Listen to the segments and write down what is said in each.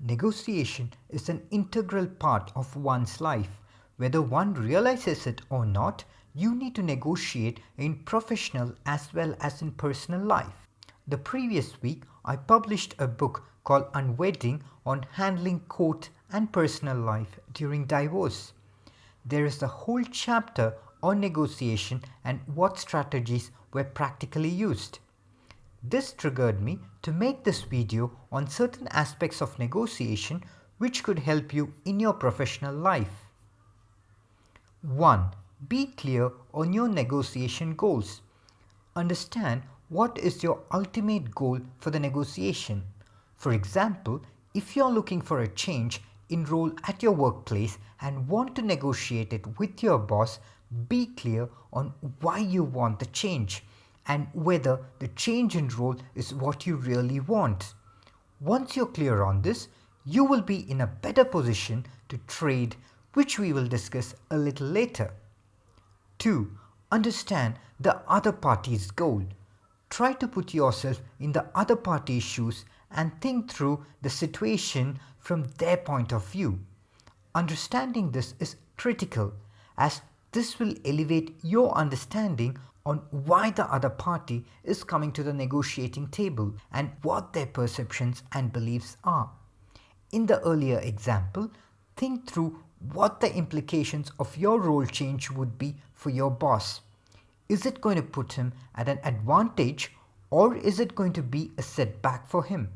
Negotiation is an integral part of one's life. Whether one realizes it or not, you need to negotiate in professional as well as in personal life. The previous week, I published a book called Unwedding on handling court and personal life during divorce. There is a whole chapter on negotiation and what strategies were practically used. This triggered me to make this video on certain aspects of negotiation which could help you in your professional life. 1. Be clear on your negotiation goals. Understand what is your ultimate goal for the negotiation. For example, if you are looking for a change in role at your workplace and want to negotiate it with your boss, be clear on why you want the change and whether the change in role is what you really want. Once you're clear on this, you will be in a better position to trade, which we will discuss a little later. 2. Understand the other party's goal. Try to put yourself in the other party's shoes and think through the situation from their point of view. Understanding this is critical, as this will elevate your understanding on why the other party is coming to the negotiating table and what their perceptions and beliefs are. In the earlier example, think through what the implications of your role change would be for your boss. Is it going to put him at an advantage, or is it going to be a setback for him?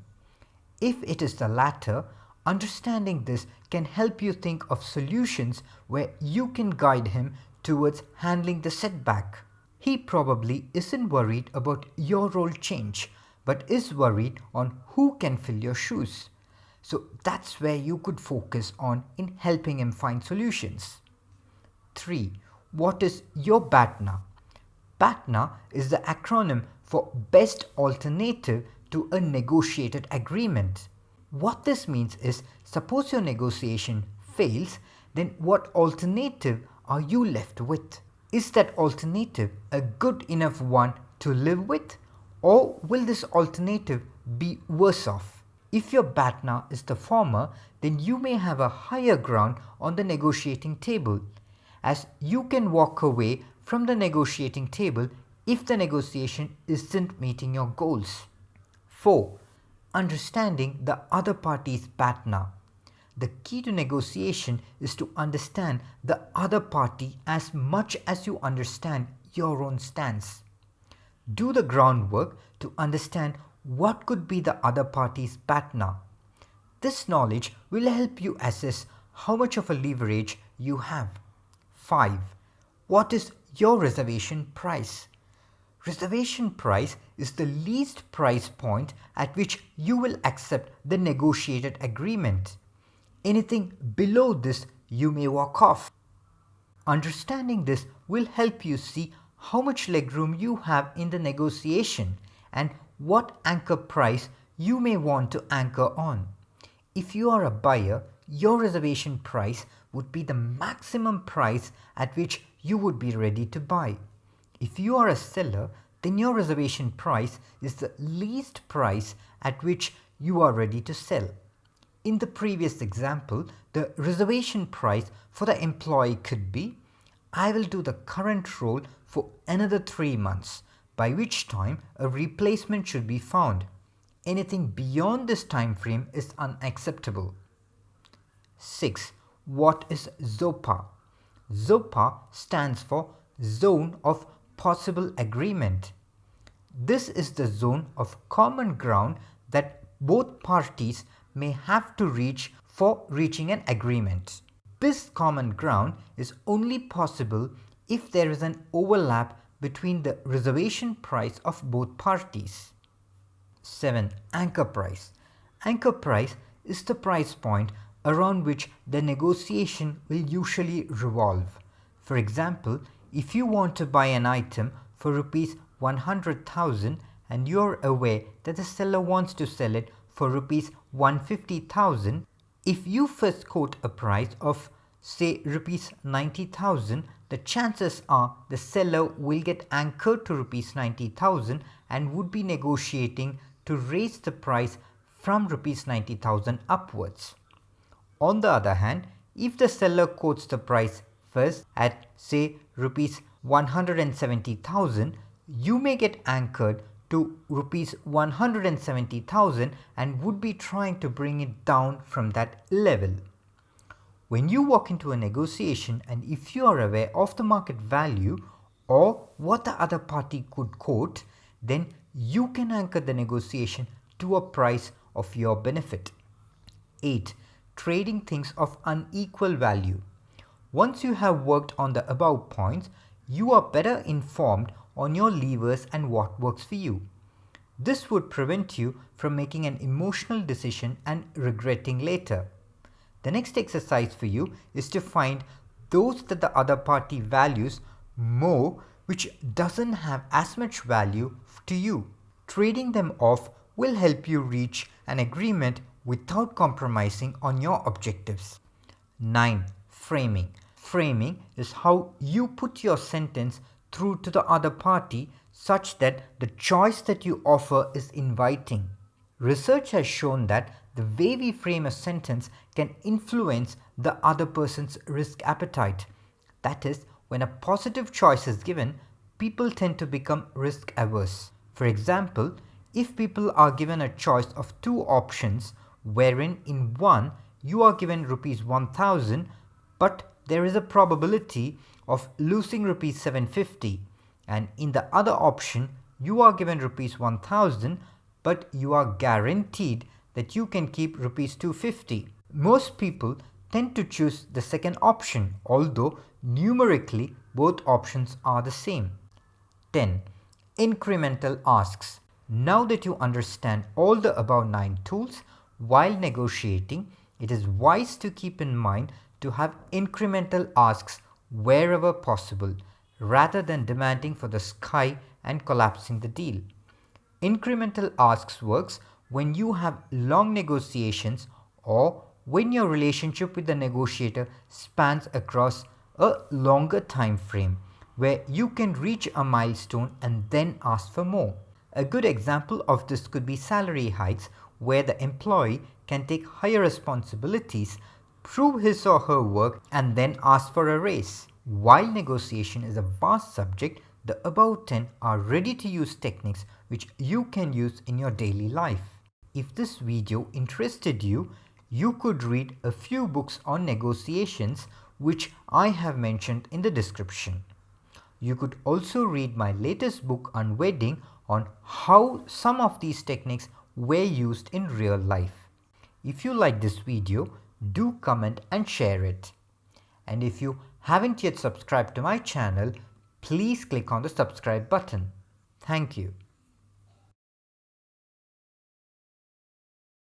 If it is the latter, understanding this can help you think of solutions where you can guide him towards handling the setback. He probably isn't worried about your role change, but is worried on who can fill your shoes. So that's where you could focus on in helping him find solutions. 3. What is your Batna? Batna is the acronym for Best Alternative to a Negotiated Agreement. What this means is, suppose your negotiation fails, then what alternative are you left with? Is that alternative a good enough one to live with, or will this alternative be worse off? If your Batna is the former, then you may have a higher ground on the negotiating table, as you can walk away from the negotiating table if the negotiation isn't meeting your goals. 4. Understanding the other party's Batna. The key to negotiation is to understand the other party as much as you understand your own stance. Do the groundwork to understand what could be the other party's Batna. This knowledge will help you assess how much of a leverage you have. 5. What is your reservation price? Reservation price is the least price point at which you will accept the negotiated agreement. Anything below this you may walk off. Understanding this will help you see how much legroom you have in the negotiation and what anchor price you may want to anchor on. If you are a buyer, your reservation price would be the maximum price at which you would be ready to buy. If you are a seller, then your reservation price is the least price at which you are ready to sell. In the previous example, the reservation price for the employee could be, I will do the current role for another 3 months, by which time a replacement should be found. Anything beyond this time frame is unacceptable. 6. What is Zopa? Zopa stands for Zone of Possible Agreement. This is the zone of common ground that both parties may have to reach for reaching an agreement. This common ground is only possible if there is an overlap between the reservation price of both parties. 7. Anchor price. Anchor price is the price point around which the negotiation will usually revolve. For example, if you want to buy an item for rupees 100,000 and you are aware that the seller wants to sell it for rupees 150,000, if you first quote a price of say rupees 90,000, the chances are the seller will get anchored to rupees 90,000 and would be negotiating to raise the price from rupees 90,000 upwards. On the other hand, if the seller quotes the price first at say rupees 170,000, you may get anchored to rupees 170,000 and would be trying to bring it down from that level. When you walk into a negotiation and if you are aware of the market value or what the other party could quote, then you can anchor the negotiation to a price of your benefit. 8. Trading things of unequal value. Once you have worked on the above points, you are better informed on your levers and what works for you. This would prevent you from making an emotional decision and regretting later. The next exercise for you is to find those that the other party values more which doesn't have as much value to you. Trading them off will help you reach an agreement without compromising on your objectives. 9. Framing. Framing is how you put your sentence through to the other party such that the choice that you offer is inviting. Research has shown that the way we frame a sentence can influence the other person's risk appetite. That is, when a positive choice is given, people tend to become risk averse. For example, if people are given a choice of two options, wherein in one you are given rupees 1,000, but there is a probability of losing rupees 750, and in the other option you are given rupees 1,000, but you are guaranteed that you can keep rupees 250. Most people tend to choose the second option, although numerically both options are the same. 10. Incremental asks. Now that you understand all the above 9 tools, while negotiating, it is wise to keep in mind to have incremental asks wherever possible, rather than demanding for the sky and collapsing the deal. Incremental asks works when you have long negotiations or when your relationship with the negotiator spans across a longer time frame where you can reach a milestone and then ask for more. A good example of this could be salary hikes where the employee can take higher responsibilities, prove his or her work and then ask for a raise. While negotiation is a vast subject, the above 10 are ready to use techniques which you can use in your daily life. If this video interested you, you could read a few books on negotiations which I have mentioned in the description. You could also read my latest book on wedding on how some of these techniques were used in real life. If you like this video, do comment and share it. And if you haven't yet subscribed to my channel, please click on the subscribe button. Thank you.